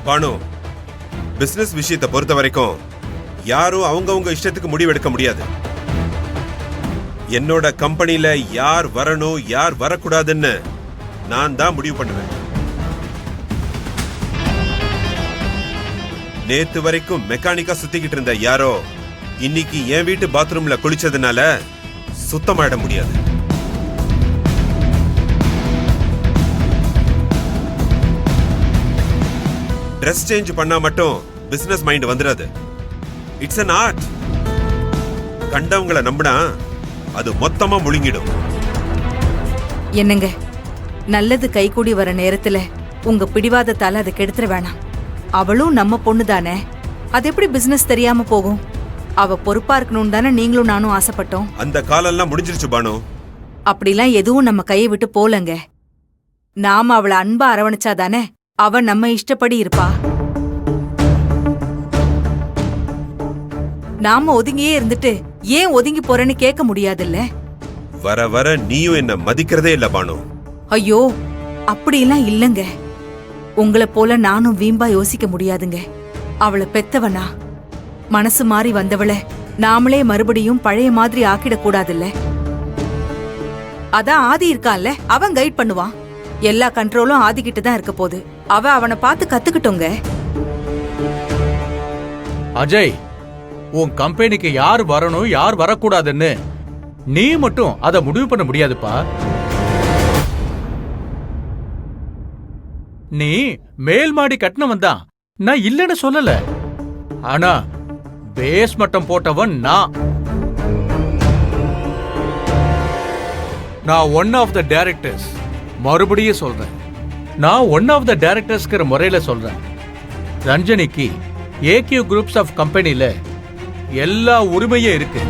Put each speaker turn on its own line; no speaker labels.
Banu, business விஷயத்தை பொறுத்த வரைக்கும் யாரும் அவங்கவங்க இஷ்டத்துக்கு முடிவெடுக்க முடியாது. என்னோட கம்பெனில யார் வரணும் யார் வரக்கூடாதுன்னு நான் தான் முடிவு பண்ணுவேன். நேத்து வரைக்கும் மெக்கானிக்கா சுத்திக்கிட்டு இருந்த யாரோ இன்னைக்கு என் வீட்டு பாத்ரூம்ல குளிச்சதுனால சுத்தமாயிட முடியாது. ட்ரெஸ் சேஞ்ச் பண்ணா மட்டும் பிசினஸ் மைண்ட் வந்துடாது. It's an art. கண்டவங்களை நம்பினா அது மொத்தமா முழுங்கிடும்.
என்னங்க, நல்லது கைகூடி வர நேரத்துல உங்க பிடிவாதத்தால அதை கெடுத்துற வேணாம். அவளும் நம்ம பொண்ணு தானே, அது எப்படி பிசினஸ் தெரியாம போகும்? அவ பொறுப்பா இருக்கணும் தானே நீங்களும் நானும் ஆசைப்பட்டோம்.
அந்த காலெல்லாம் முடிஞ்சிருச்சு பானு.
அப்படிலாம் எதுவும் நம்ம கையை விட்டு போலங்க. நாம அவளை அன்பா அரவணைச்சாதானே அவ நம்ம இஷ்டப்படி இருப்பா. நாம ஒதுங்கியே இருந்துட்டு ஏன் ஒதுங்கி போறேன்னு கேட்க முடியாதுல்ல.
வர வர நீயும் என்ன மதிக்கிறதே இல்ல பானு.
ஐயோ, அப்படியெல்லாம் இல்லங்க. உங்களை போல நானும் வீம்பா யோசிக்க முடியாதுங்க. அவளை பெத்தவனா மனசு மாறி வந்தவளை நாமளே மறுபடியும் பழைய மாதிரி ஆக்கிடக்கூடாதுல்ல. அதான் ஆதி இருக்கான்ல, அவன் கைட் பண்ணுவான். எல்லா கண்ட்ரோலும் ஆதிக்கிட்டு தான் இருக்க போகுது. அவ அவனை பார்த்து கத்துக்கிட்டோங்க.
அஜய், உன் கம்பெனிக்கு யார் வரணும் யார் வரக்கூடாதுன்னு நீ மட்டும் அதை முடிவு பண்ண முடியாதுப்பா. நீ மேல் மாடி கட்டினவன் தான், நான் இல்லைன்னு சொல்லல. ஆனா பேஸ் மட்டம் போட்டவன் நான் ஒன் ஆஃப் த டைரக்டர்ஸ். மறுபடியும் சொல்றேன், நான் ஒன் ஆஃப் த டைரக்டர்ஸ்ங்கிற முறையில சொல்றேன். ரஞ்சனிக்கு ஏகியூ குரூப்ஸ் ஆஃப் கம்பெனில எல்லா உரிமையும் இருக்கு.